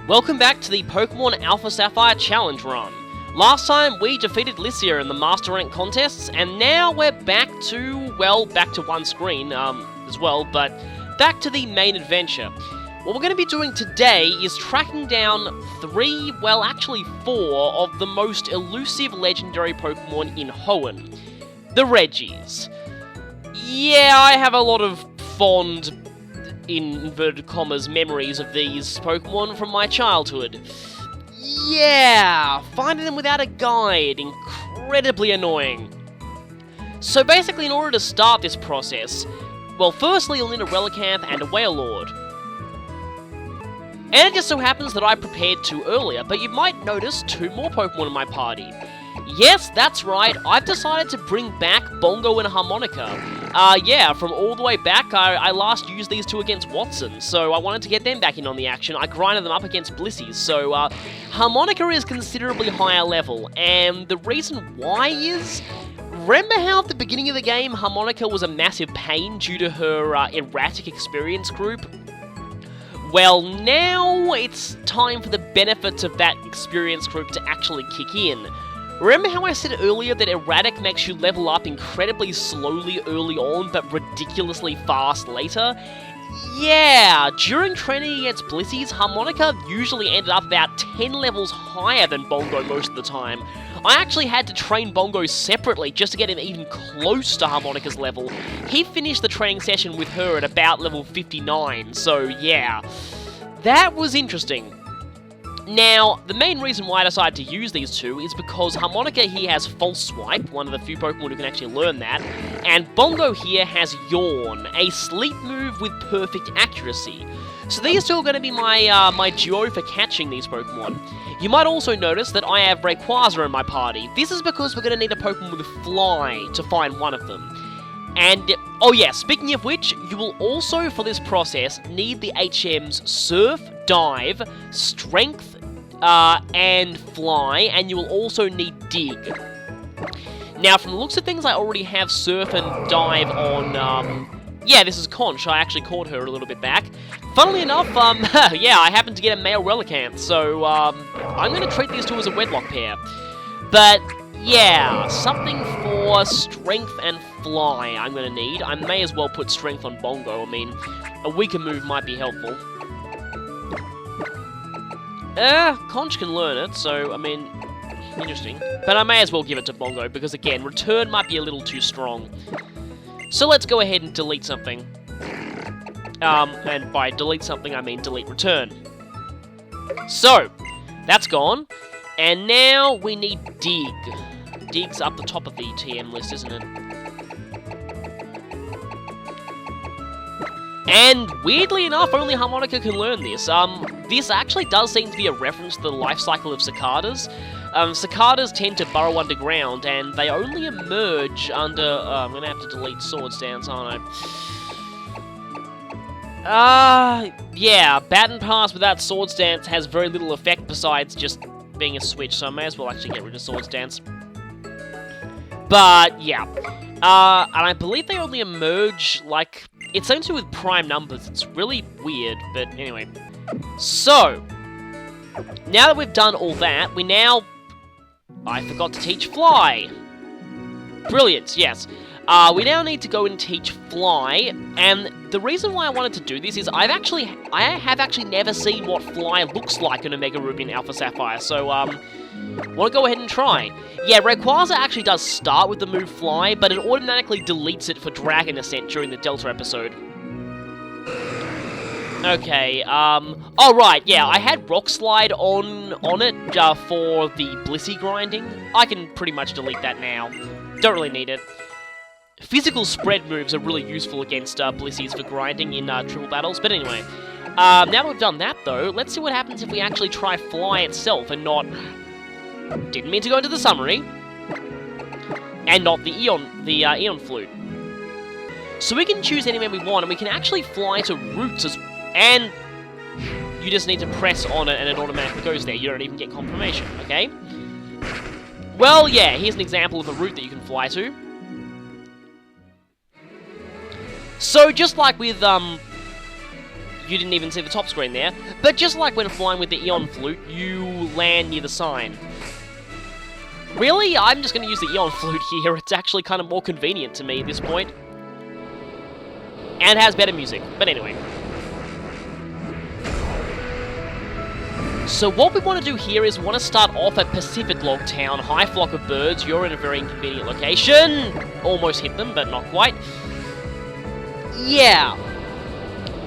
Welcome back to the Pokemon Alpha Sapphire Challenge Run. Last time we defeated Lycia in the Master Rank contests, and now we're back to, well, back to one screen, as well, but back to the main adventure. What we're going to be doing today is tracking down 3, well, actually 4 of the most elusive legendary Pokemon in Hoenn. The Regis. Yeah, I have a lot of fond, in inverted commas, memories of these Pokemon from my childhood. Yeah, finding them without a guide, incredibly annoying. So basically, in order to start this process, well, firstly you'll need a Relicanth and a Wailord. And it just so happens that I prepared 2 earlier, but you might notice 2 more Pokemon in my party. Yes, that's right, I've decided to bring back Bongo and Harmonica. Yeah, from all the way back, I last used these 2 against Watson, so I wanted to get them back in on the action. I grinded them up against Blissies, so Harmonica is considerably higher level, and the reason why is... Remember how at the beginning of the game, Harmonica was a massive pain due to her erratic experience group? Well, now it's time for the benefits of that experience group to actually kick in. Remember how I said earlier that erratic makes you level up incredibly slowly early on, but ridiculously fast later? Yeah, during training against Blissies, Harmonica usually ended up about 10 levels higher than Bongo most of the time. I actually had to train Bongo separately just to get him even close to Harmonica's level. He finished the training session with her at about level 59, so yeah. That was interesting. Now, the main reason why I decided to use these 2 is because Harmonica here has False Swipe, one of the few Pokemon who can actually learn that, and Bongo here has Yawn, a sleep move with perfect accuracy. So these 2 are going to be my my duo for catching these Pokemon. You might also notice that I have Rayquaza in my party. This is because we're going to need a Pokemon with Fly to find one of them. And, oh yeah, speaking of which, you will also, for this process, need the HMs Surf, Dive, Strength, and Fly, and you will also need Dig. Now, from the looks of things, I already have Surf and Dive on, yeah, this is Conch. I actually caught her a little bit back. Funnily enough, yeah, I happened to get a male Relicanth, so, I'm gonna treat these 2 as a wedlock pair. But... yeah, something for Strength and Fly I'm going to need. I may as well put Strength on Bongo. I mean, a weaker move might be helpful. Conch can learn it, so, I mean, interesting. But I may as well give it to Bongo, because again, Return might be a little too strong. So let's go ahead and delete something. And by delete something, I mean delete Return. So, that's gone. And now we need Dig. Dig's up the top of the TM list, isn't it? And weirdly enough, only Harmonica can learn this. This actually does seem to be a reference to the life cycle of cicadas. Cicadas tend to burrow underground, and they only emerge under... I'm gonna have to delete Swords Dance, aren't I? Yeah, Baton Pass without Swords Dance has very little effect besides just being a switch, so I may as well actually get rid of Swords Dance. But, yeah. And I believe they only emerge, like... It's something to do with prime numbers. It's really weird, but anyway. So, now that we've done all that, we now... I forgot to teach Fly. Brilliant, yes. We now need to go and teach Fly, and the reason why I wanted to do this is I have actually never seen what Fly looks like in Omega Ruby and Alpha Sapphire, so, want to go ahead and try. Yeah, Rayquaza actually does start with the move Fly, but it automatically deletes it for Dragon Ascent during the Delta episode. Okay, oh right, yeah, I had Rock Slide on it, for the Blissey grinding. I can pretty much delete that now. Don't really need it. Physical spread moves are really useful against Blissies for grinding in triple battles, but anyway. Now that we've done that, though, let's see what happens if we actually try Fly itself and not... Didn't mean to go into the summary. And not the Eon Flute. So we can choose anywhere we want, and we can actually fly to routes and you just need to press on it and it automatically goes there. You don't even get confirmation, okay? Well, yeah, here's an example of a route that you can fly to. So, just like with, You didn't even see the top screen there. But just like when flying with the Eon Flute, you land near the sign. Really? I'm just going to use the Eon Flute here. It's actually kind of more convenient to me at this point. And has better music. But anyway. So what we want to do here is we want to start off at Pacific Log Town. High flock of birds. You're in a very inconvenient location. Almost hit them, but not quite. Yeah.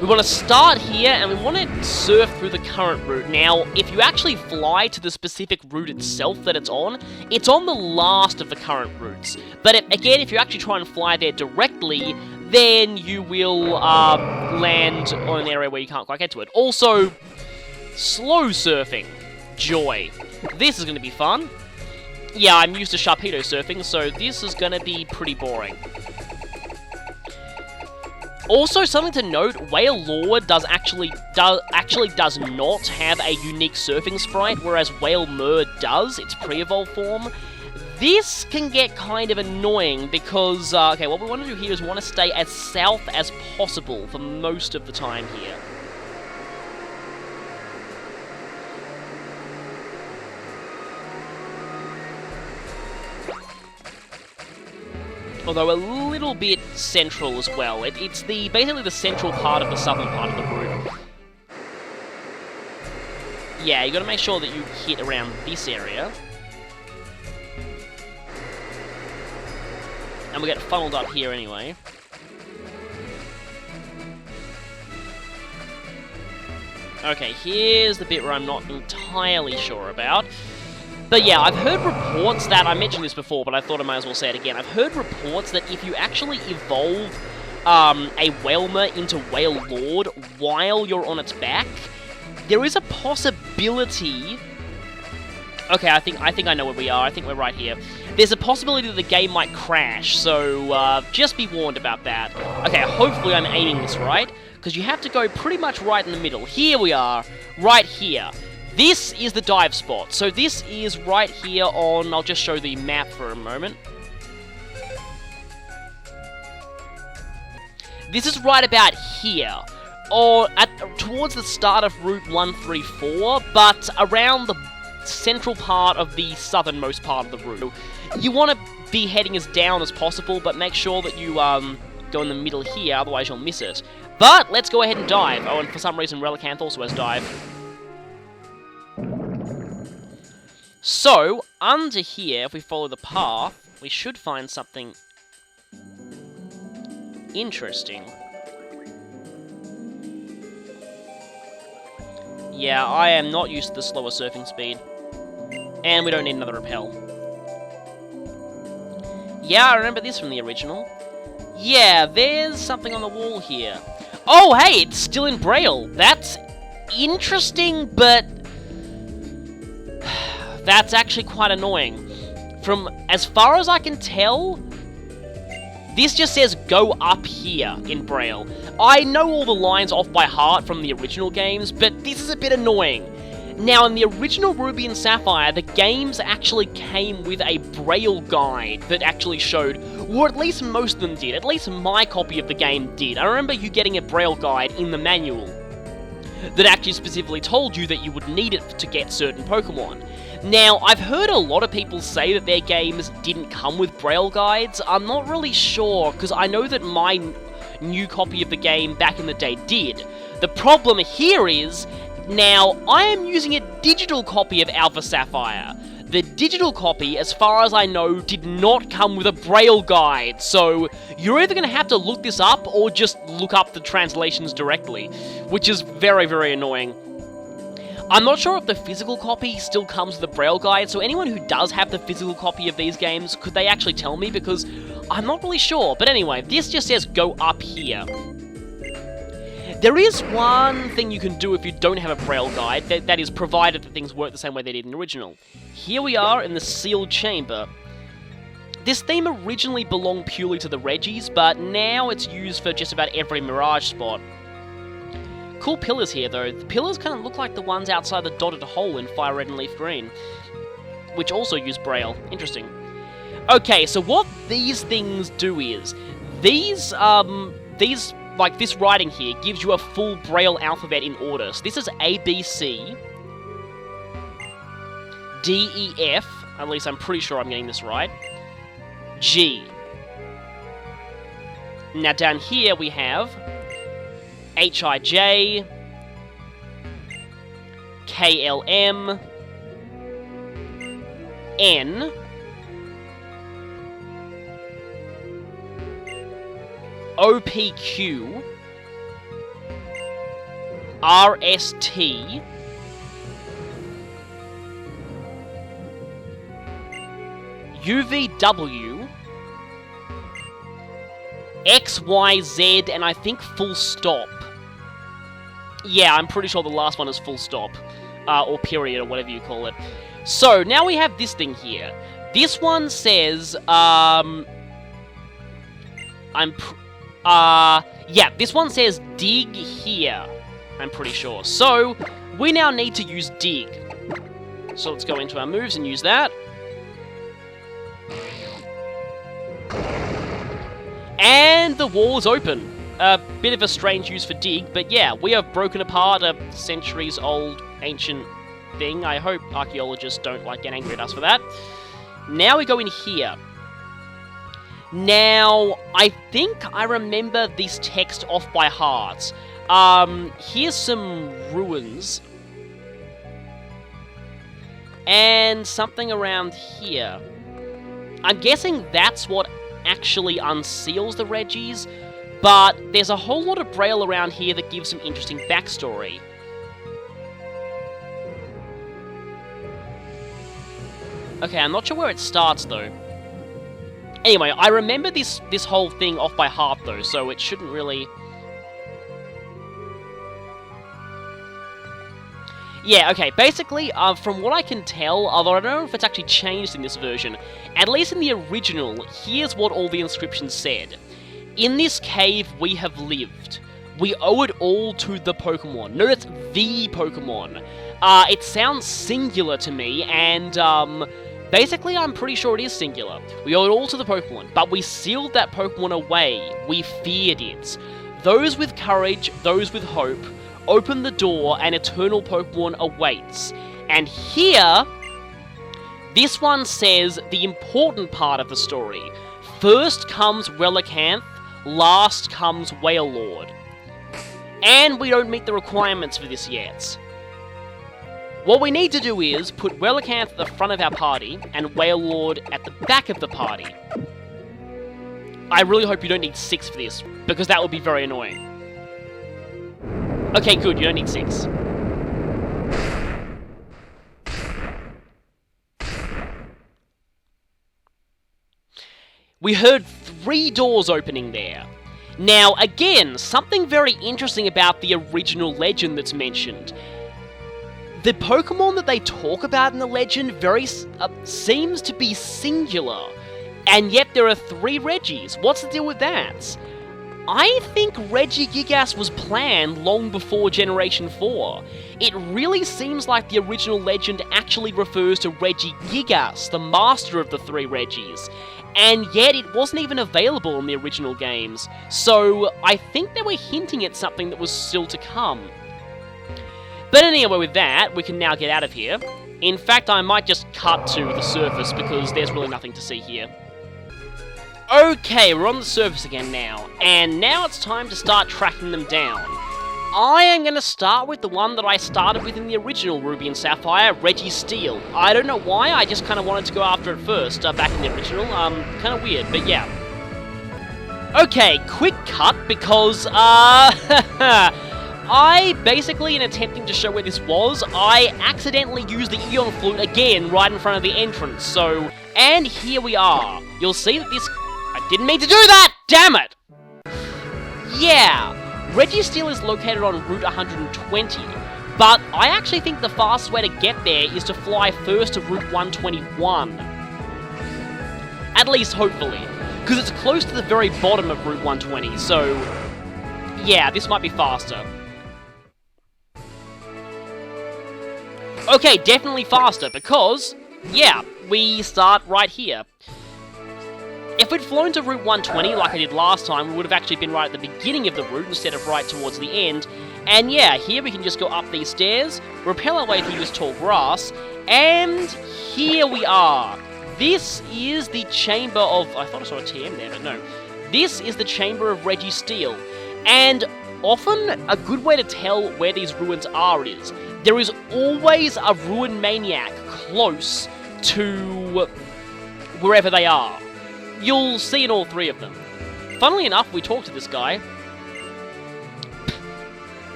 We want to start here, and we want to surf through the current route. Now, if you actually fly to the specific route itself that it's on the last of the current routes. But again, if you actually try and fly there directly, then you will land on an area where you can't quite get to it. Also, slow surfing. Joy. This is going to be fun. Yeah, I'm used to Sharpedo surfing, so this is going to be pretty boring. Also, something to note, Whale Lord does not have a unique surfing sprite, whereas Whale Mer does, its pre-evolved form. This can get kind of annoying because, okay, what we want to do here is we want to stay as south as possible for most of the time here. Although a little bit central as well. It's basically the central part of the southern part of the route. Yeah, you got to make sure that you hit around this area. And we get funneled up here anyway. Okay, here's the bit where I'm not entirely sure about. But yeah, I've heard reports that, I mentioned this before, but I thought I might as well say it again. I've heard reports that if you actually evolve a Whalmer into Whale Lord while you're on its back, there is a possibility... Okay, I think I know where we are. I think we're right here. There's a possibility that the game might crash, so just be warned about that. Okay, hopefully I'm aiming this right, because you have to go pretty much right in the middle. Here we are, right here. This is the dive spot. So this is right here on... I'll just show the map for a moment. This is right about here. Or towards the start of Route 134, but around the central part of the southernmost part of the route. You want to be heading as down as possible, but make sure that you go in the middle here, otherwise you'll miss it. But let's go ahead and dive. Oh, and for some reason Relicanth also has dive. So, under here, if we follow the path, we should find something interesting. Yeah, I am not used to the slower surfing speed. And we don't need another rappel. Yeah, I remember this from the original. Yeah, there's something on the wall here. Oh, hey, it's still in Braille. That's interesting, but... that's actually quite annoying. From as far as I can tell, this just says go up here in Braille. I know all the lines off by heart from the original games, but this is a bit annoying. Now, in the original Ruby and Sapphire, the games actually came with a Braille guide that actually showed, or at least most of them did, at least my copy of the game did. I remember you getting a Braille guide in the manual that actually specifically told you that you would need it to get certain Pokemon. Now, I've heard a lot of people say that their games didn't come with Braille guides. I'm not really sure, because I know that my new copy of the game back in the day did. The problem here is, now, I am using a digital copy of Alpha Sapphire. The digital copy, as far as I know, did not come with a Braille guide, so you're either going to have to look this up or just look up the translations directly, which is very, very annoying. I'm not sure if the physical copy still comes with a Braille guide, so anyone who does have the physical copy of these games, could they actually tell me? Because I'm not really sure. But anyway, this just says go up here. There is one thing you can do if you don't have a Braille guide, that is provided that things work the same way they did in the original. Here we are in the sealed chamber. This theme originally belonged purely to the Regis, but now it's used for just about every Mirage spot. Cool pillars here, though. The pillars kind of look like the ones outside the dotted hole in Fire Red and Leaf Green, which also use Braille. Interesting. Okay, so what these things do is, these like, this writing here gives you a full Braille alphabet in order. So this is A, B, C, D, E, F, at least I'm pretty sure I'm getting this right, G. Now down here we have H, I, J, K, L, M, N, O, P, Q, R, S, T, U, V, W, X, Y, Z, and I think full stop. Yeah, I'm pretty sure the last one is full stop. Or period, or whatever you call it. So, now we have this thing here. This one says, yeah, this one says dig here, I'm pretty sure. So, we now need to use dig. So let's go into our moves and use that. And the wall is open. A bit of a strange use for dig, but yeah, we have broken apart a centuries-old ancient thing. I hope archaeologists don't, like, get angry at us for that. Now we go in here. Now, I think I remember this text off by heart. Here's some ruins. And something around here. I'm guessing that's what actually unseals the Regis, but there's a whole lot of Braille around here that gives some interesting backstory. Okay, I'm not sure where it starts, though. Anyway, I remember this whole thing off by heart, though, so it shouldn't really... Yeah, okay, basically, from what I can tell, although I don't know if it's actually changed in this version, at least in the original, here's what all the inscriptions said. In this cave we have lived. We owe it all to the Pokemon. Notice the Pokemon. It sounds singular to me, and, basically, I'm pretty sure it is singular. We owe it all to the Pokemon, but we sealed that Pokemon away. We feared it. Those with courage, those with hope, open the door, and eternal Pokemon awaits. And here, this one says the important part of the story. First comes Relicanth, last comes Wailord. And we don't meet the requirements for this yet. What we need to do is put Relicanth at the front of our party, and Wailord at the back of the party. I really hope you don't need 6 for this, because that would be very annoying. Okay, good, you don't need 6. We heard 3 doors opening there. Now, again, something very interesting about the original legend that's mentioned. The Pokemon that they talk about in the legend seems to be singular, and yet there are 3 Regis. What's the deal with that? I think Regigigas was planned long before Generation 4. It really seems like the original legend actually refers to Regigigas, the master of the 3 Regis, and yet it wasn't even available in the original games, so I think they were hinting at something that was still to come. But anyway, with that, we can now get out of here. In fact, I might just cut to the surface, because there's really nothing to see here. Okay, we're on the surface again now, and now it's time to start tracking them down. I am going to start with the one that I started with in the original Ruby and Sapphire, Regi Steel. I don't know why, I just kind of wanted to go after it first, back in the original. Kind of weird, but yeah. Okay, quick cut, because, I basically, in attempting to show where this was, I accidentally used the Eon Flute again right in front of the entrance, so... And here we are. You'll see that this... I didn't mean to do that! Damn it! Yeah, Regi Steel is located on Route 120, but I actually think the fastest way to get there is to fly first to Route 121. At least, hopefully, because it's close to the very bottom of Route 120, so... Yeah, this might be faster. Okay, definitely faster, because, yeah, we start right here. If if we'd flown to Route 120 like I did last time, we would have actually been right at the beginning of the route instead of right towards the end. And yeah, here we can just go up these stairs, rappel our way through this tall grass, and here we are. This is the chamber of... I thought I saw a TM there, but no. This is the chamber of Regi Steel. And often, a good way to tell where these ruins are is, there is always a ruin maniac close to wherever they are. You'll see in all three of them. Funnily enough, we talked to this guy.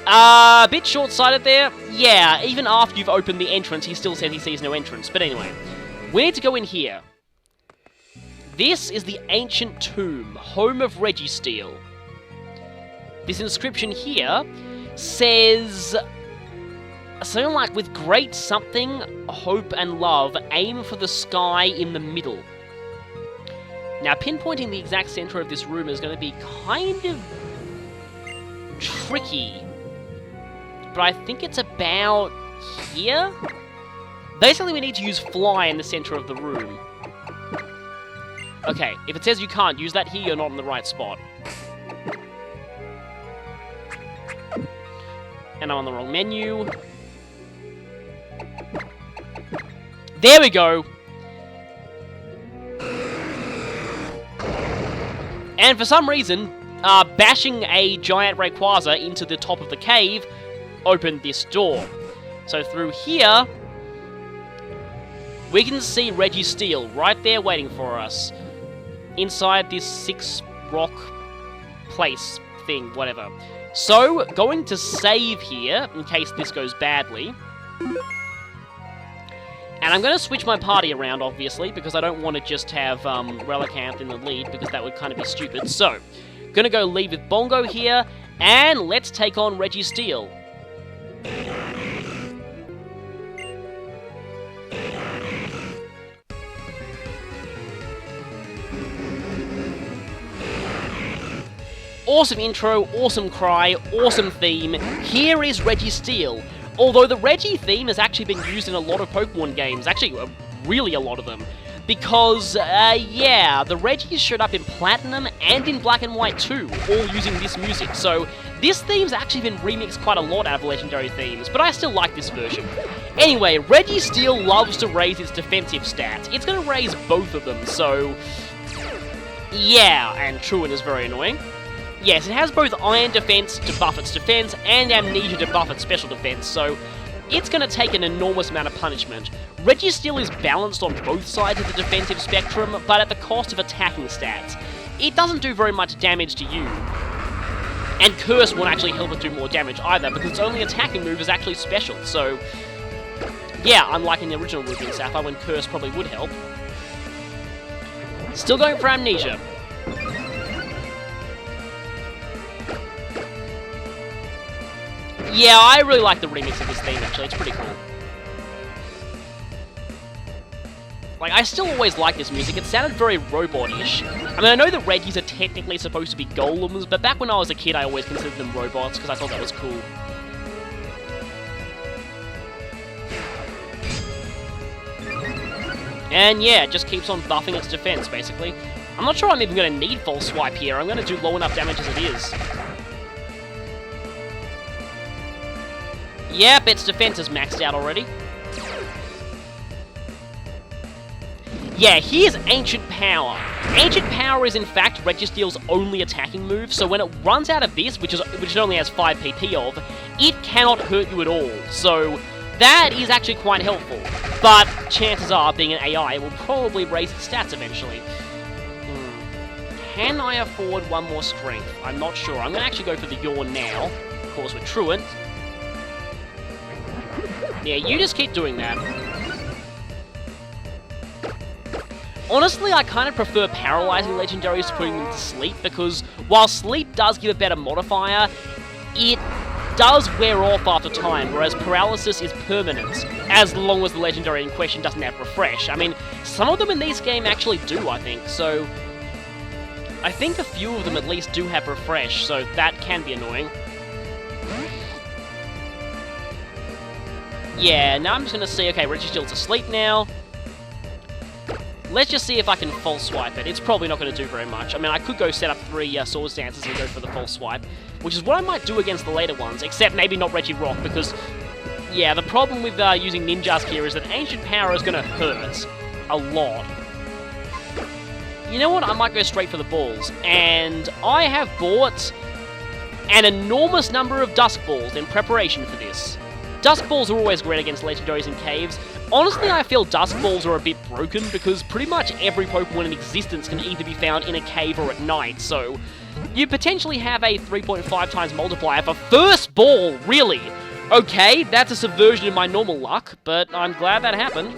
A bit short-sighted there. Yeah, even after you've opened the entrance, he still says he sees no entrance. But anyway, we need to go in here. This is the ancient tomb, home of Regi Steel. This inscription here says something like, with great something, hope and love, aim for the sky in the middle. Now, pinpointing the exact center of this room is going to be kind of tricky. But I think it's about here? Basically, we need to use fly in the center of the room. Okay, if it says you can't use that here, you're not in the right spot. And I'm on the wrong menu. There we go! And for some reason, bashing a giant Rayquaza into the top of the cave opened this door. So through here, we can see Regi Steel right there waiting for us. Inside this 6-rock place thing, whatever. So, going to save here, in case this goes badly. And I'm going to switch my party around, obviously, because I don't want to just have Relicanth in the lead, because that would kind of be stupid. So, going to go lead with Bongo here, and let's take on Regi Steel. Awesome intro, awesome cry, awesome theme. Here is Regi Steel. Although the Regi theme has actually been used in a lot of Pokemon games. Actually, really a lot of them. Because, yeah, the Regis showed up in Platinum and in Black and White too, all using this music. So, this theme's actually been remixed quite a lot out of Legendary themes, but I still like this version. Anyway, Regi Steel loves to raise its defensive stats. It's going to raise both of them, so... yeah, and Truant is very annoying. Yes, it has both Iron Defense to buff its defense, and Amnesia to buff its special defense, so it's going to take an enormous amount of punishment. Regi Steel is balanced on both sides of the defensive spectrum, but at the cost of attacking stats. It doesn't do very much damage to you. And Curse won't actually help it do more damage either, because its only attacking move is actually special, so... yeah, unlike in the original Ruby and Sapphire, when Curse probably would help. Still going for Amnesia. Yeah, I really like the remix of this theme, actually. It's pretty cool. Like, I still always like this music. It sounded very robot-ish. I mean, I know that Regis are technically supposed to be golems, but back when I was a kid, I always considered them robots, because I thought that was cool. And yeah, it just keeps on buffing its defense, basically. I'm not sure I'm even going to need False Swipe here. I'm going to do low enough damage as it is. Yep, its defense is maxed out already. Yeah, here's Ancient Power. Ancient Power is in fact Regi Steel's only attacking move, so when it runs out of this, which it only has 5 PP of, it cannot hurt you at all. So that is actually quite helpful. But chances are, being an AI, it will probably raise its stats eventually. Can I afford one more strength? I'm not sure. I'm going to actually go for the Yawn now. Of course, with Truant. Yeah, you just keep doing that. Honestly, I kind of prefer paralyzing legendaries to putting them to sleep, because while sleep does give a better modifier, it does wear off after time, whereas paralysis is permanent, as long as the legendary in question doesn't have refresh. I mean, some of them in this game actually do, I think, so... I think a few of them at least do have refresh, so that can be annoying. Yeah, now I'm just going to see, okay, Regi Steel's asleep now. Let's just see if I can false swipe it. It's probably not going to do very much. I mean, I could go set up 3 Swords Dances and go for the false swipe, which is what I might do against the later ones, except maybe not Regi Rock, because, yeah, the problem with using Ninjask here is that Ancient Power is going to hurt a lot. You know what? I might go straight for the balls, and I have bought an enormous number of Dusk Balls in preparation for this. Dusk Balls are always great against Legendaries in caves. Honestly, I feel Dusk Balls are a bit broken, because pretty much every Pokemon in existence can either be found in a cave or at night, so you potentially have a 3.5 times multiplier for first ball, really! Okay, that's a subversion of my normal luck, but I'm glad that happened.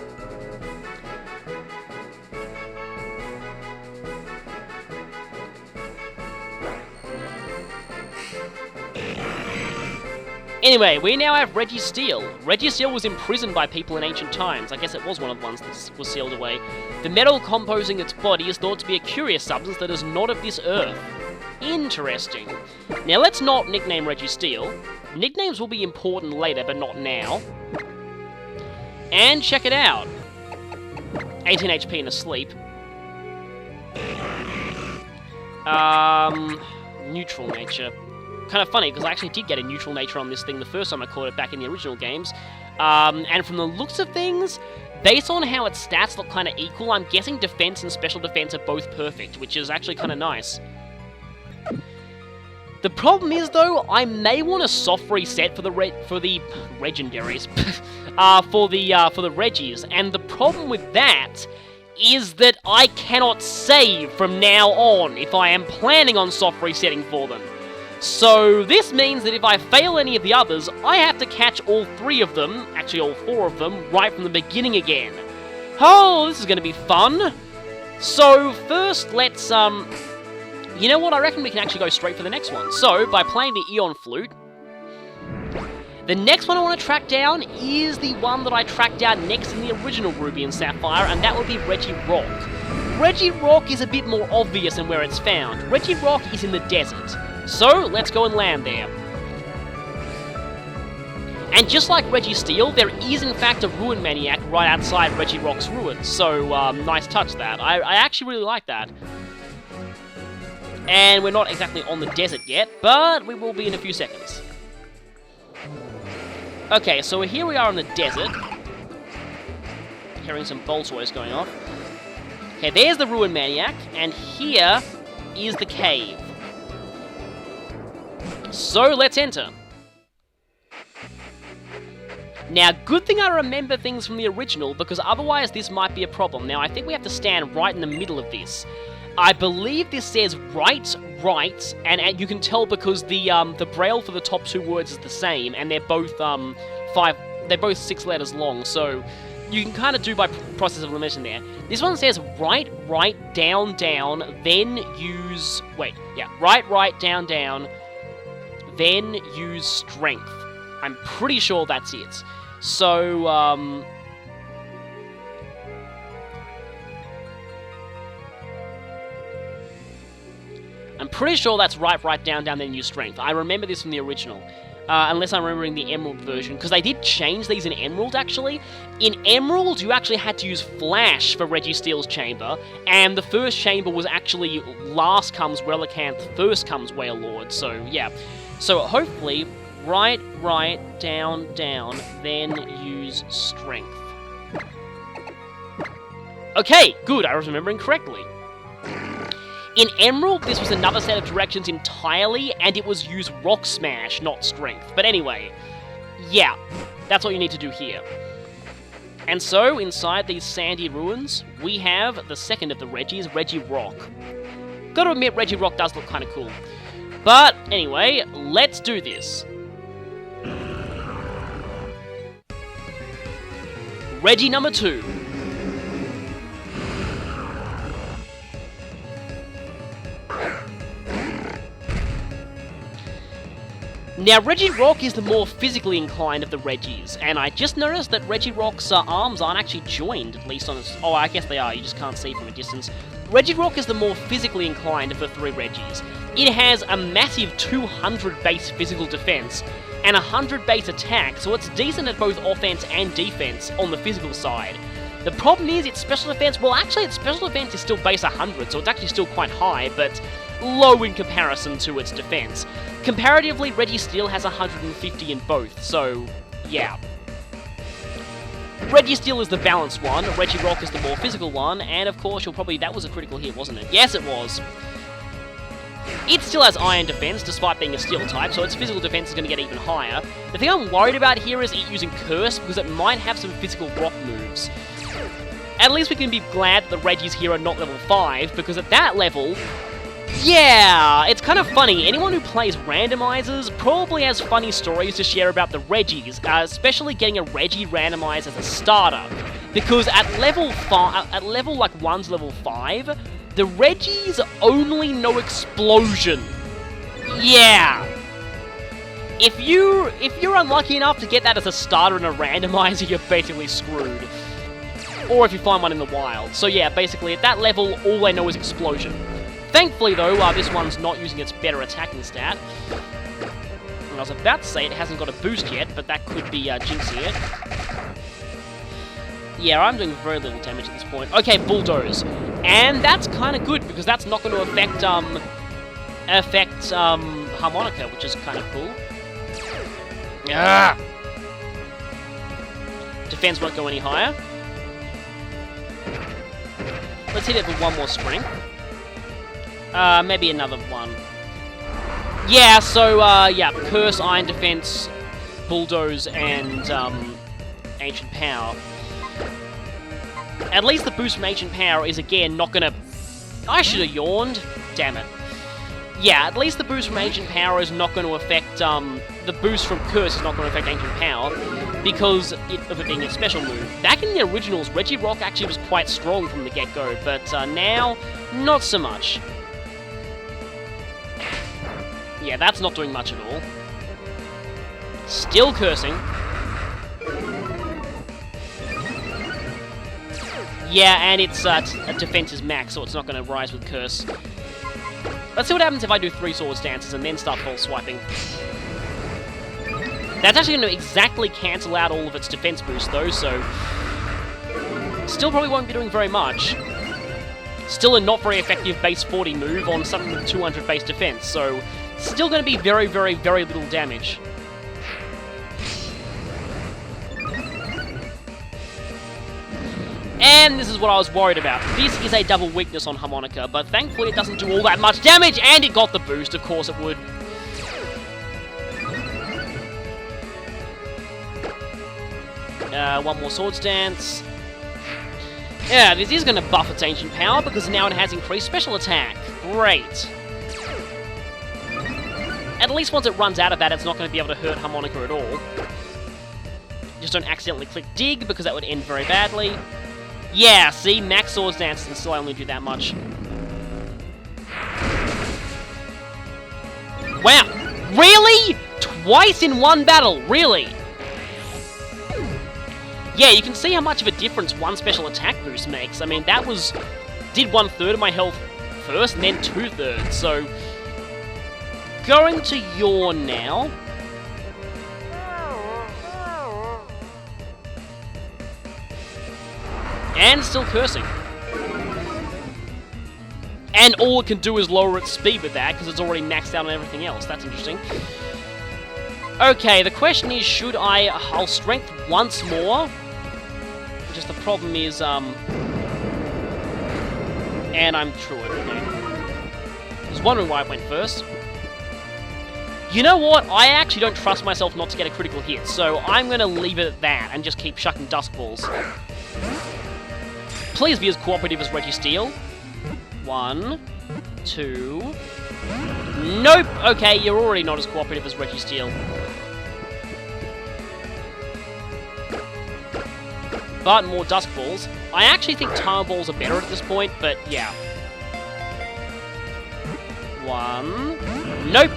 Anyway, we now have Registeel. Registeel was imprisoned by people in ancient times. I guess it was one of the ones that was sealed away. The metal composing its body is thought to be a curious substance that is not of this earth. Interesting. Now let's not nickname Registeel. Nicknames will be important later, but not now. And check it out. 18 HP and asleep. Neutral nature. Kind of funny, because I actually did get a neutral nature on this thing the first time I caught it back in the original games. And from the looks of things, based on how its stats look kind of equal, I'm guessing defense and special defense are both perfect, which is actually kind of nice. The problem is, though, I may want a soft reset for the legendaries, for the Regis, and the problem with that is that I cannot save from now on if I am planning on soft resetting for them. So this means that if I fail any of the others, I have to catch all 3 of them, actually all 4 of them, right from the beginning again. Oh, this is going to be fun. So first, let's, you know what, I reckon we can actually go straight for the next one. So, by playing the Eon Flute, the next one I want to track down is the one that I tracked down next in the original Ruby and Sapphire, and that would be Regi Rock. Regi Rock is a bit more obvious in where it's found. Regi Rock is in the desert. So, let's go and land there. And just like Registeel, there is in fact a Ruin Maniac right outside Regi Rock's ruins, so nice touch that. I actually really like that. And we're not exactly on the desert yet, but we will be in a few seconds. Okay, so here we are in the desert. Hearing some Boltoys going off. Okay, there's the Ruin Maniac, and here is the cave. So, let's enter. Now, good thing I remember things from the original, because otherwise this might be a problem. Now, I think we have to stand right in the middle of this. I believe this says right, and you can tell because the braille for the top 2 words is the same, and they're both they're both 6 letters long, so you can kind of do by process of elimination there. This one says right, down, then use, right, down, then use strength. I'm pretty sure that's it. So, I'm pretty sure that's right, down, then use strength. I remember this from the original. Unless I'm remembering the Emerald version, because they did change these in Emerald, actually. In Emerald, you actually had to use Flash for Registeel's chamber, and the first chamber was actually last comes Relicanth, first comes Whale Lord, so yeah. So hopefully, right, down, then use strength. Okay, good, I was remembering correctly. In Emerald, this was another set of directions entirely, and it was use Rock Smash, not Strength. But anyway, yeah, that's what you need to do here. And so, inside these sandy ruins, we have the second of the Regis, Regi Rock. Gotta admit, Regi Rock does look kind of cool. But anyway, let's do this. Regi number 2. Now, Regi Rock is the more physically inclined of the Regis, and I just noticed that Regi Rock's arms aren't actually joined, at least on its... Oh, I guess they are, you just can't see from a distance. Regi Rock is the more physically inclined of the 3 Regis. It has a massive 200 base physical defense, and 100 base attack, so it's decent at both offense and defense on the physical side. The problem is its special defense, well actually its special defense is still base 100, so it's actually still quite high, but low in comparison to its defense. Comparatively, Regi Steel has 150 in both, so yeah. Regi Steel is the balanced one, Regi Rock is the more physical one, and of course that was a critical hit, wasn't it? Yes, it was. It still has iron defense, despite being a steel type, so its physical defense is going to get even higher. The thing I'm worried about here is it using Curse, because it might have some physical rock moves. At least we can be glad that the Regis here are not level 5, because at that level, yeah, it's kind of funny. Anyone who plays randomizers probably has funny stories to share about the Regis, especially getting a Regi randomized as a starter. Because at level 1 to level 5, the Regis only know explosion. Yeah. If you're unlucky enough to get that as a starter in a randomizer, you're basically screwed. Or if you find one in the wild. So yeah, basically at that level, all they know is explosion. Thankfully though, this one's not using its better attacking stat. And I was about to say it hasn't got a boost yet, but that could be jinxing it. Yeah, I'm doing very little damage at this point. Okay, Bulldoze. And that's kind of good, because that's not going to affect Harmonica, which is kind of cool. Ah! Defense won't go any higher. Let's hit it with one more strength. Maybe another one. Yeah, so, yeah, Curse, Iron Defense, Bulldoze, and, Ancient Power. At least the boost from Ancient Power is, again, not gonna... I should have yawned. Damn it. Yeah, at least the boost from Ancient Power is not going to affect, the boost from Curse is not going to affect Ancient Power, because of it being a special move. Back in the originals, Regi Rock actually was quite strong from the get-go, but, now, not so much. Yeah, that's not doing much at all. Still cursing. Yeah, and its defense is max, so it's not going to rise with Curse. Let's see what happens if I do 3 Swords Dances and then start False Swiping. That's actually going to exactly cancel out all of its defense boost, though, so... Still probably won't be doing very much. Still a not very effective base 40 move on something with 200 base defense, so... Still going to be very, very, very little damage. And this is what I was worried about. This is a double weakness on Harmonica, but thankfully it doesn't do all that much damage, and it got the boost, of course it would. One more Swords Dance. Yeah, this is going to buff its Ancient Power, because now it has increased special attack. Great. At least once it runs out of that, it's not going to be able to hurt Harmonica at all. Just don't accidentally click Dig, because that would end very badly. Yeah, see? Max Swords Dance and still only do that much. Wow! Really? Twice in one battle? Really? Yeah, you can see how much of a difference one special attack boost makes. I mean, that was... did 1/3 of my health first, and then 2/3, so... Going to yawn now. And still cursing. And all it can do is lower its speed with that, because it's already maxed out on everything else. That's interesting. Okay, the question is, should I hull strength once more? Just the problem is, and I'm true it, okay. I was wondering why I went first. You know what? I actually don't trust myself not to get a critical hit, so I'm going to leave it at that and just keep chucking Dusk Balls. Please be as cooperative as Regi Steel. 1, 2... Nope! Okay, you're already not as cooperative as Regi Steel. But more Dusk Balls. I actually think Time Balls are better at this point, but yeah. 1... Nope!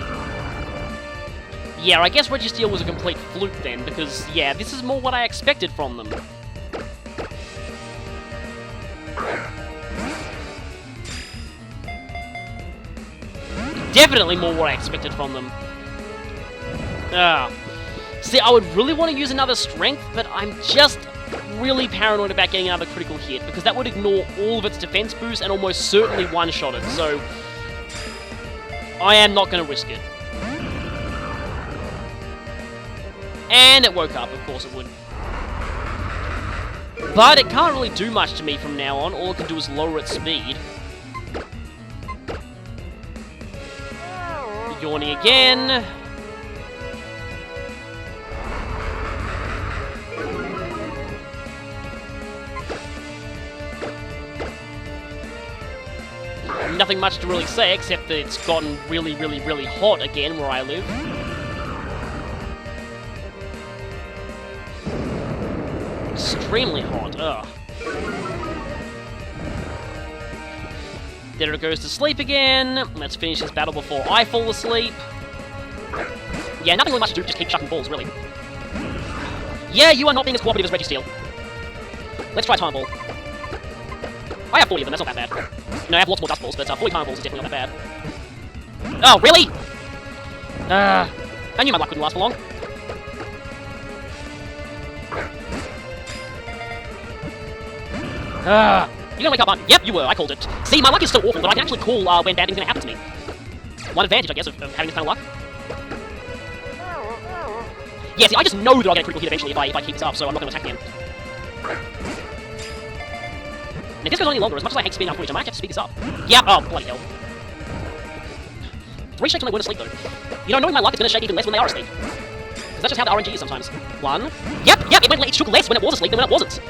Yeah, I guess Regi Steel was a complete fluke then, because, yeah, this is more what I expected from them. Definitely more what I expected from them. See, I would really want to use another strength, but I'm just really paranoid about getting another critical hit, because that would ignore all of its defense boost and almost certainly one-shot it, so I am not going to risk it. And it woke up, of course it would. But it can't really do much to me from now on. All it can do is lower its speed. Yawning again. Nothing much to really say, except that it's gotten really, really, really hot again where I live. Extremely hot, ugh. There it goes to sleep again. Let's finish this battle before I fall asleep. Yeah, nothing really much to do, just keep chucking balls, really. Yeah, you are not being as cooperative as Regi Steel. Let's try Time Ball. I have 40 of them, that's not that bad. No, I have lots more Dust Balls, but 40 Time Balls is definitely not that bad. Oh, really? I knew my luck couldn't last for long. You gonna wake up, aren't you? Yep, you were, I called it. See, my luck is so awful that I can actually call when bad things are gonna happen to me. One advantage, I guess, of having this kind of luck. Yeah, see, I just know that I'll get a critical hit eventually if I keep this up, so I'm not gonna attack again. And if this goes on any longer, as much as I hate speeding up footage, I might have to speed this up. Yep, oh, bloody hell. 3 shakes when they weren't asleep, though. You know, knowing my luck is gonna shake even less when they are asleep. Because that's just how the RNG is sometimes. 1. Yep, it shook less when it was asleep than when it wasn't.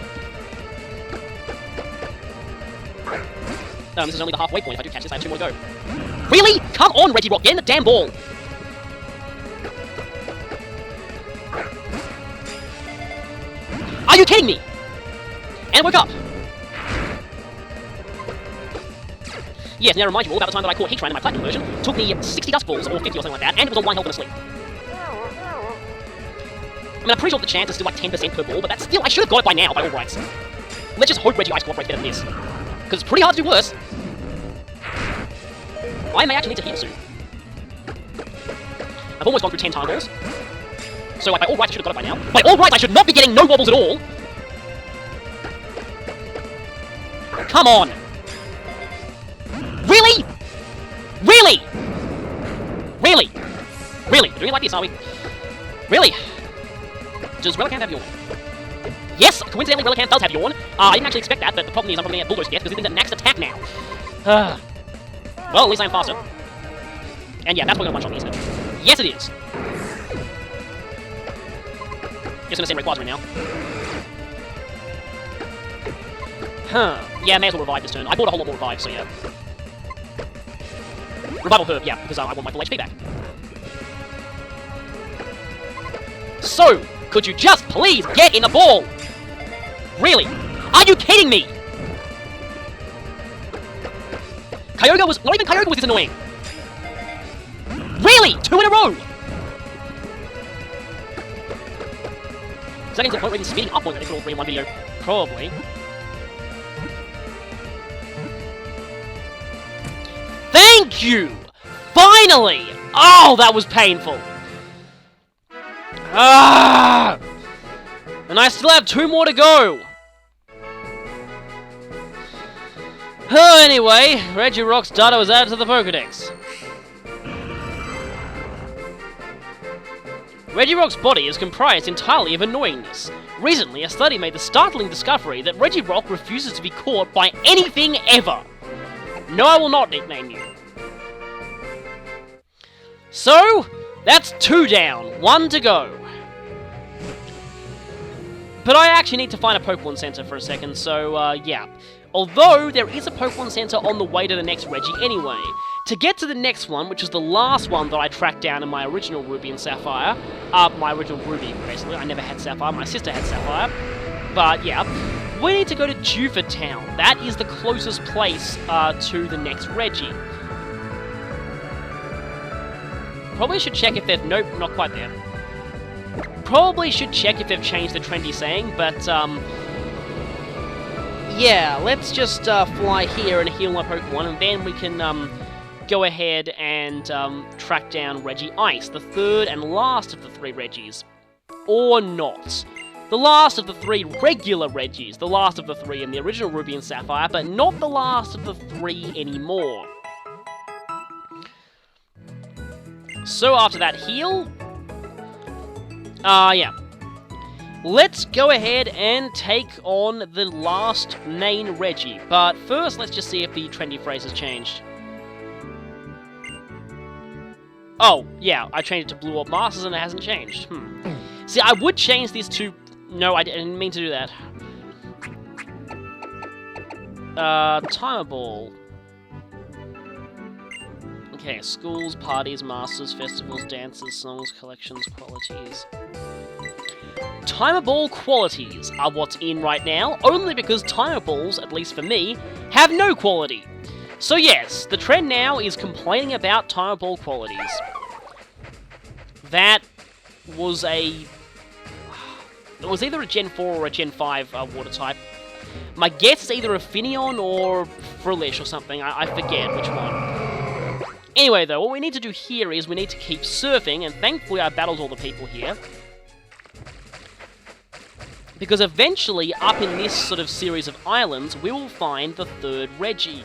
This is only the halfway point. If I do catch this, I have 2 more to go. Really? Come on, Regi Rock, get in the damn ball! Are you kidding me? And woke up. Yes, now to remind you all about the time that I caught Heatran in my Platinum version. It took me 60 Dust Balls, or 50 or something like that, and it was on 1 health and asleep. I mean, I'm pretty sure the chance is still like 10% per ball, but that's still, I should have got it by now, by all rights. Let's just hope Regi Ice cooperates better than this. Because it's pretty hard to do worse. I may actually need to heal soon. I've almost gone through 10 Time Balls. So like, by all rights I should have got it by now. By all rights I should not be getting no wobbles at all! Come on! Really? Really? Really? Really? We're doing it like this, are we? Really? Does Relicanth have Yawn? Yes! Coincidentally, Relicanth does have Yawn. I didn't actually expect that, but the problem is I'm probably going to get Bulldoze Death because it's in the maxed attack now. Well, at least I am faster. And yeah, that's probably going to one-shot me, isn't it? Yes, it is. Just going to send Rayquaza in now. Yeah, may as well revive this turn. I bought a whole lot more revive, so yeah. Revival Herb, yeah, because I want my full HP back. So, could you just please get in the ball? Really? Are you kidding me? Kyogre was... Not even Kyogre was this annoying. Really? 2 in a row? Is that getting to the point where even speeding up won't let it all 3 in one video? Probably. Thank you! Finally! Oh, that was painful. Ah! And I still have 2 more to go. Anyway, Regi Rock's data was added to the Pokedex. Regi Rock's body is comprised entirely of annoyingness. Recently, a study made the startling discovery that Regi Rock refuses to be caught by anything ever. No, I will not nickname you. So, that's 2 down, 1 to go. But I actually need to find a Pokemon Center for a second, so, yeah. Although, there is a Pokemon Center on the way to the next Regi anyway. To get to the next one, which is the last one that I tracked down in my original Ruby and Sapphire, my original Ruby, basically, I never had Sapphire, my sister had Sapphire, but yeah, we need to go to Dewford Town. That is the closest place to the next Regi. Probably should check if they've... Nope, not quite there. Probably should check if they've changed the trendy saying, but, yeah, let's just fly here and heal my Pokemon, and then we can go ahead and track down Regi Ice, the third and last of the 3 Regis. Or not. The last of the 3 regular Regis, the last of the 3 in the original Ruby and Sapphire, but not the last of the 3 anymore. So after that heal... yeah. Let's go ahead and take on the last main Regi. But first, let's just see if the trendy phrase has changed. Oh, yeah, I changed it to Blue Orb Masters and it hasn't changed. See, I would change these to... No, I didn't mean to do that. Timer Ball. Okay, schools, parties, masters, festivals, dances, songs, collections, qualities. Timer Ball qualities are what's in right now, only because Timer Balls, at least for me, have no quality. So yes, the trend now is complaining about Timer Ball qualities. That was a... It was either a Gen 4 or a Gen 5 water type. My guess is either a Finneon or Frillish or something, I forget which one. Anyway though, what we need to do here is we need to keep surfing, and thankfully I battled all the people here. Because eventually, up in this sort of series of islands, we will find the 3rd Regi.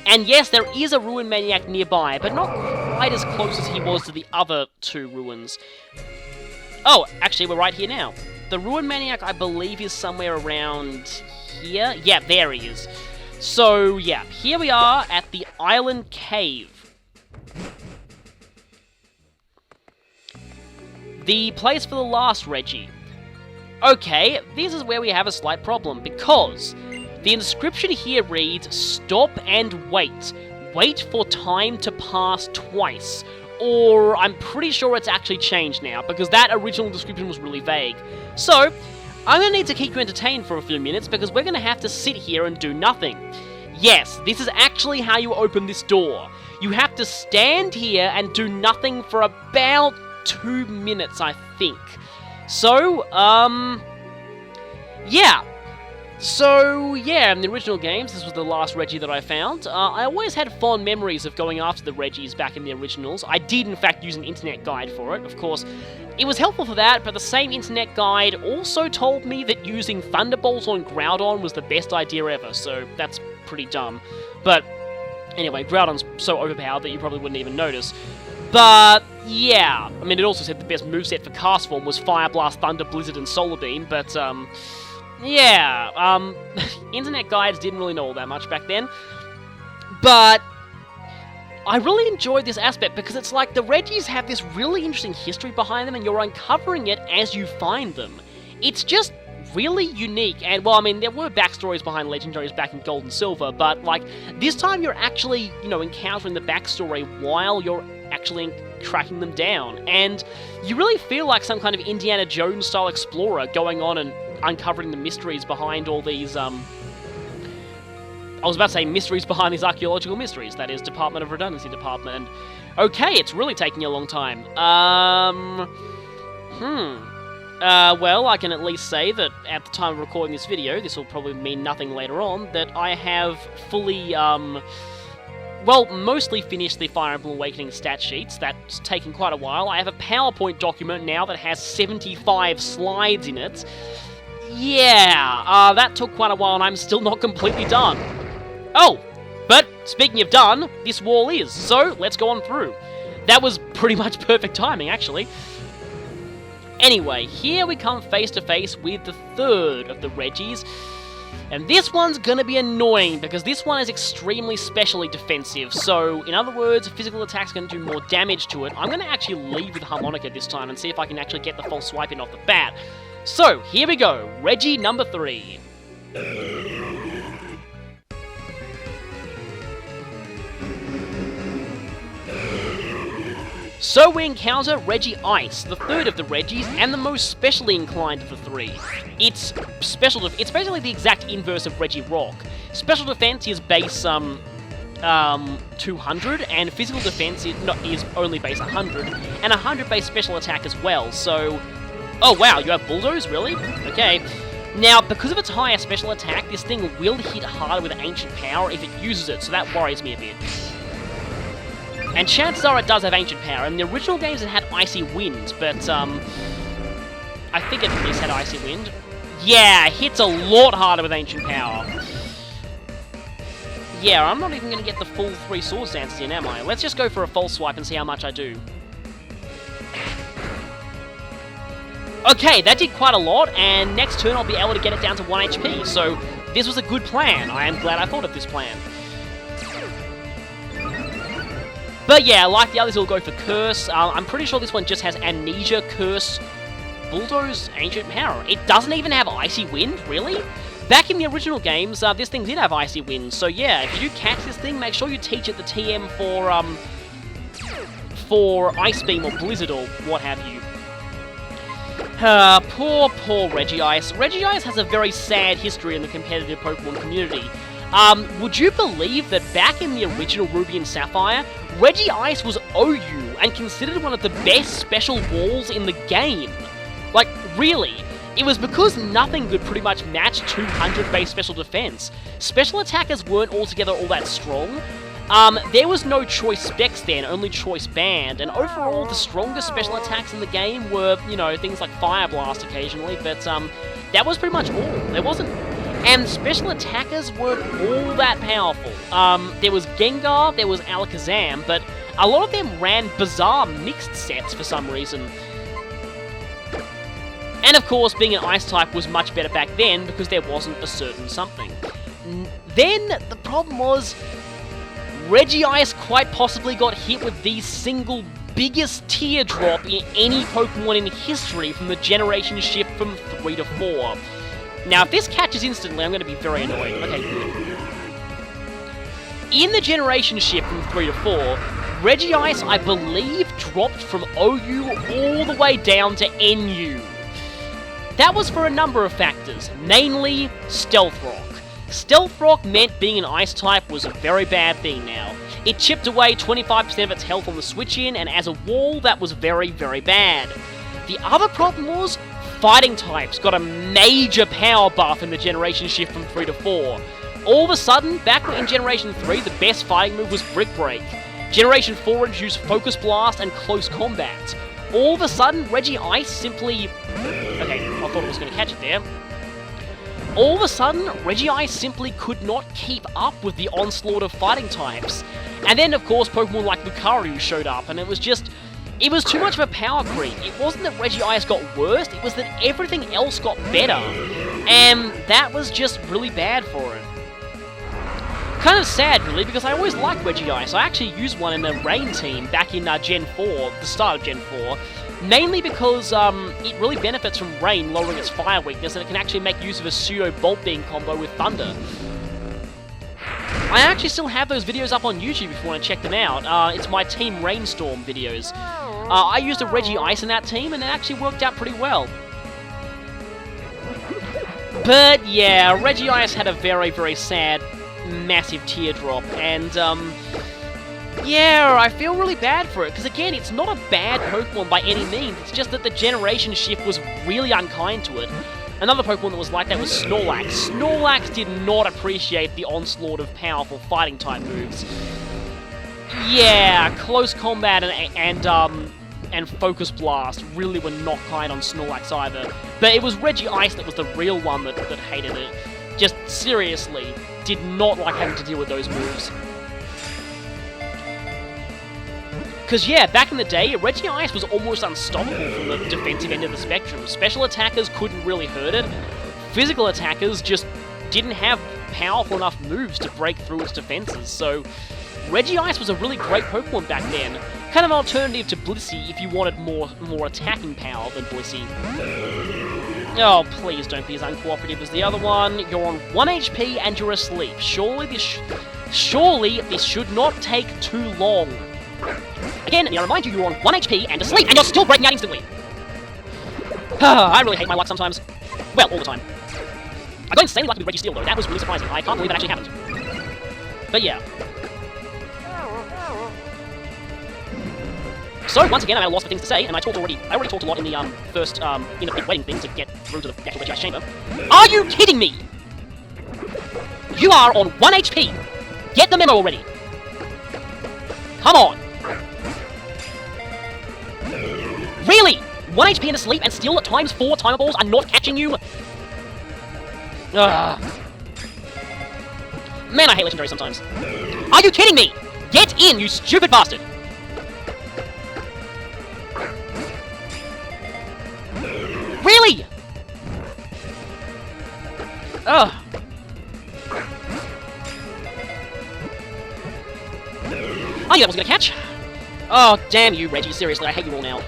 And yes, there is a Ruin Maniac nearby, but not quite as close as he was to the other 2 ruins. Oh, actually, we're right here now. The Ruin Maniac, I believe, is somewhere around here. Yeah, there he is. So, yeah, here we are at the Island Cave. The place for the last Regi. Okay, this is where we have a slight problem, because the inscription here reads, "Stop and wait. Wait for time to pass twice." Or, I'm pretty sure it's actually changed now, because that original description was really vague. So, I'm going to need to keep you entertained for a few minutes, because we're going to have to sit here and do nothing. Yes, this is actually how you open this door. You have to stand here and do nothing for about 2 minutes, I think. So, yeah. So, yeah, in the original games, this was the last Regi that I found. I always had fond memories of going after the Regis back in the originals. I did, in fact, use an internet guide for it, of course. It was helpful for that, but the same internet guide also told me that using Thunderbolt on Groudon was the best idea ever, so that's pretty dumb. But, anyway, Groudon's so overpowered that you probably wouldn't even notice. But, yeah, I mean, it also said the best moveset for Cast Form was Fire Blast, Thunder, Blizzard, and Solar Beam, but, yeah, internet guides didn't really know all that much back then. But I really enjoyed this aspect because it's like the Regis have this really interesting history behind them and you're uncovering it as you find them. It's just really unique, and well, I mean, there were backstories behind legendaries back in Gold and Silver, but like, this time you're actually, you know, encountering the backstory while you're actually tracking them down, and you really feel like some kind of Indiana Jones style explorer going on and uncovering the mysteries behind all these, I was about to say mysteries behind these archaeological mysteries, that is Department of Redundancy Department, and okay, it's really taking a long time. Well, I can at least say that at the time of recording this video, this will probably mean nothing later on, that I have fully, well, mostly finished the Fire Emblem Awakening stat sheets. That's taken quite a while. I have a PowerPoint document now that has 75 slides in it. Yeah, that took quite a while and I'm still not completely done. Oh, but speaking of done, this wall is, so let's go on through. That was pretty much perfect timing, actually. Anyway, here we come face to face with the 3rd of the Regis, and this one's gonna be annoying because this one is extremely specially defensive, so in other words, physical attack's gonna do more damage to it. I'm gonna actually lead with Harmonica this time and see if I can actually get the false swipe in off the bat. So, here we go, Regi number 3. So we encounter Regi Ice, the 3rd of the Regis, and the most specially inclined of the 3. It's basically the exact inverse of Regi Rock. Special defense is base 200, and physical defense is only base 100, and 100 base special attack as well, so... Oh wow, you have Bulldoze, really? Okay. Now, because of its higher special attack, this thing will hit harder with Ancient Power if it uses it, so that worries me a bit. And chances are it does have Ancient Power. In the original games it had Icy Wind, but, I think it at least had Icy Wind. Yeah, hits a lot harder with Ancient Power. Yeah, I'm not even going to get the full 3 Swords Dances in, am I? Let's just go for a False Swipe and see how much I do. Okay, that did quite a lot, and next turn I'll be able to get it down to 1 HP, so this was a good plan. I am glad I thought of this plan. But yeah, like the others, it'll go for Curse. I'm pretty sure this one just has Amnesia, Curse, Bulldoze, Ancient Power. It doesn't even have Icy Wind, really? Back in the original games, this thing did have Icy Wind, so yeah, if you do catch this thing, make sure you teach it the TM for Ice Beam or Blizzard or what have you. Poor Regice. Regice has a very sad history in the competitive Pokemon community. Would you believe that back in the original Ruby and Sapphire, Regice was OU and considered one of the best special walls in the game? Like, really? It was because nothing could pretty much match 200 base special defense. Special attackers weren't altogether all that strong. There was no choice specs then, only choice band, and overall the strongest special attacks in the game were, you know, things like Fire Blast occasionally, but that was pretty much all. There wasn't... And special attackers weren't all that powerful. There was Gengar, there was Alakazam, but a lot of them ran bizarre mixed sets for some reason. And of course, being an Ice type was much better back then because there wasn't a certain something. Then, the problem was... Regice quite possibly got hit with the single biggest teardrop in any Pokemon in history from the generation shift from 3 to 4. Now, if this catches instantly, I'm going to be very annoyed. Okay, good. In the generation shift from 3 to 4, Regice, I believe, dropped from OU all the way down to NU. That was for a number of factors, namely Stealth Rock. Stealth Rock meant being an Ice type was a very bad thing now. It chipped away 25% of its health on the switch-in, and as a wall, that was very, very bad. The other problem was, Fighting types got a major power buff in the generation shift from 3 to 4. All of a sudden, back in Generation 3, the best fighting move was Brick Break. Generation 4 introduced Focus Blast and Close Combat. All of a sudden, Regice simply... Okay, I thought it was going to catch it there. All of a sudden, Regice simply could not keep up with the onslaught of fighting types. And then, of course, Pokemon like Lucario showed up, and it was just... It was too much of a power creep. It wasn't that Regice got worse, it was that everything else got better. And that was just really bad for it. Kind of sad, really, because I always liked Regice. I actually used one in the Rain team back in Gen 4, the start of Gen 4. Mainly because it really benefits from Rain lowering its fire weakness, and it can actually make use of a pseudo Bolt Beam combo with Thunder. I actually still have those videos up on YouTube if you want to check them out. It's my Team Rainstorm videos. I used a Regice in that team, and it actually worked out pretty well. But yeah, Regice had a very, very sad, massive teardrop, and yeah, I feel really bad for it, because again, it's not a bad Pokemon by any means, it's just that the generation shift was really unkind to it. Another Pokemon that was like that was Snorlax. Snorlax did not appreciate the onslaught of powerful fighting type moves. Yeah, Close Combat and Focus Blast really were not kind on Snorlax either. But it was Regice that was the real one that hated it. Just seriously, did not like having to deal with those moves. Because yeah, back in the day, Regice was almost unstoppable from the defensive end of the spectrum. Special attackers couldn't really hurt it. Physical attackers just didn't have powerful enough moves to break through its defenses. So Regice was a really great Pokemon back then. Kind of an alternative to Blissey if you wanted more attacking power than Blissey. Oh, please don't be as uncooperative as the other one. You're on 1 HP and you're asleep. Surely this should not take too long. Again, I remind you, you're on 1 HP and asleep, and you're still breaking out instantly. I really hate my luck sometimes. Well, all the time. I got insanely lucky with Registeel, though. That was really surprising. I can't believe that actually happened. But yeah. So, once again, I'm at a loss for things to say, and I already talked a lot in the first, in the big wedding thing to get through to the actual Regice chamber. Are you kidding me? You are on 1 HP! Get the memo already! Come on! Really? 1 HP and asleep, and still times 4 timer balls are not catching you? Ugh. Man, I hate legendary sometimes. Are you kidding me? Get in, you stupid bastard! Really? Ugh. I knew that was gonna catch. Oh, damn you, Reggie. Seriously, I hate you all now.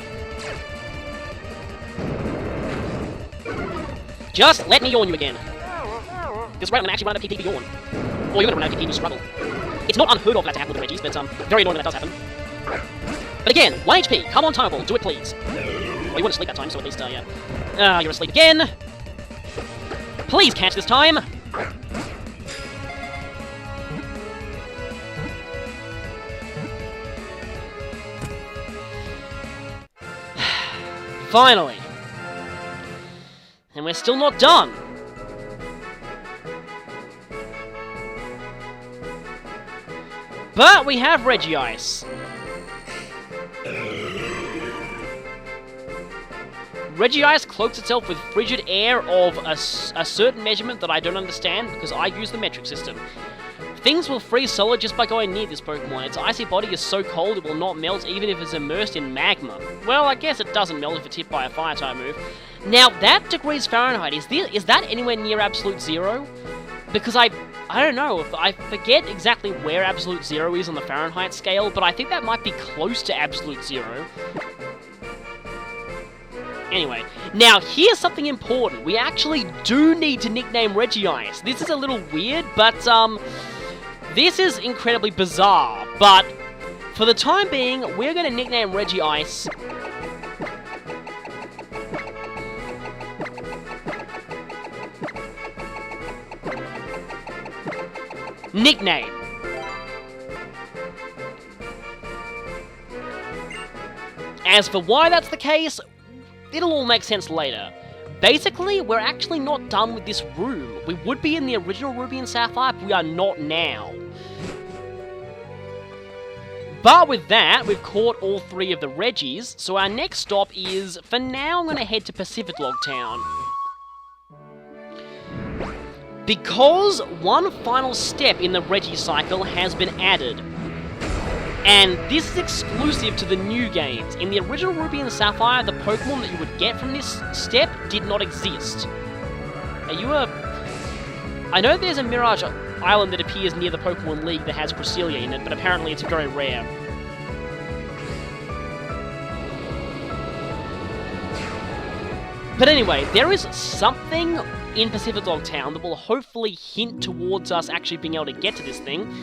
Just let me yawn you again. This right, I'm gonna actually run out of PP to yawn. Or you're gonna run out of PP to struggle. It's not unheard of that to happen with the Regis, but very annoying when that does happen. But again, 1 HP. Come on, Timeball. Do it, please. Well, you weren't asleep that time, so at least, yeah. You're asleep again. Please catch this time. Finally. And we're still not done. But we have Regi Ice. Regi Ice cloaks itself with frigid air of a certain measurement that I don't understand because I use the metric system. Things will freeze solid just by going near this Pokemon. Its icy body is so cold it will not melt even if it's immersed in magma. Well, I guess it doesn't melt if it's hit by a fire type move. Now, that degrees Fahrenheit, is that anywhere near absolute zero? Because I don't know, I forget exactly where absolute zero is on the Fahrenheit scale, but I think that might be close to absolute zero. Anyway, now here's something important. We actually do need to nickname Regi Ice. This is a little weird, but this is incredibly bizarre. But for the time being, we're going to nickname Regi Ice nickname. As for why that's the case, it'll all make sense later. Basically, we're actually not done with this room. We would be in the original Ruby and Sapphire, but we are not now. But with that, we've caught all 3 of the Regis, so our next stop is, for now, I'm going to head to Pacific Log Town. Because one final step in the Regi cycle has been added. And this is exclusive to the new games. In the original Ruby and Sapphire, the Pokemon that you would get from this step did not exist. Are you I know there's a Mirage Island that appears near the Pokemon League that has Cresselia in it, but apparently it's very rare. But anyway, there is something in Pacific Log Town that will hopefully hint towards us actually being able to get to this thing.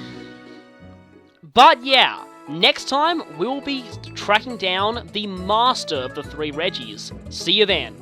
But yeah, next time we'll be tracking down the master of the 3 Regis. See you then.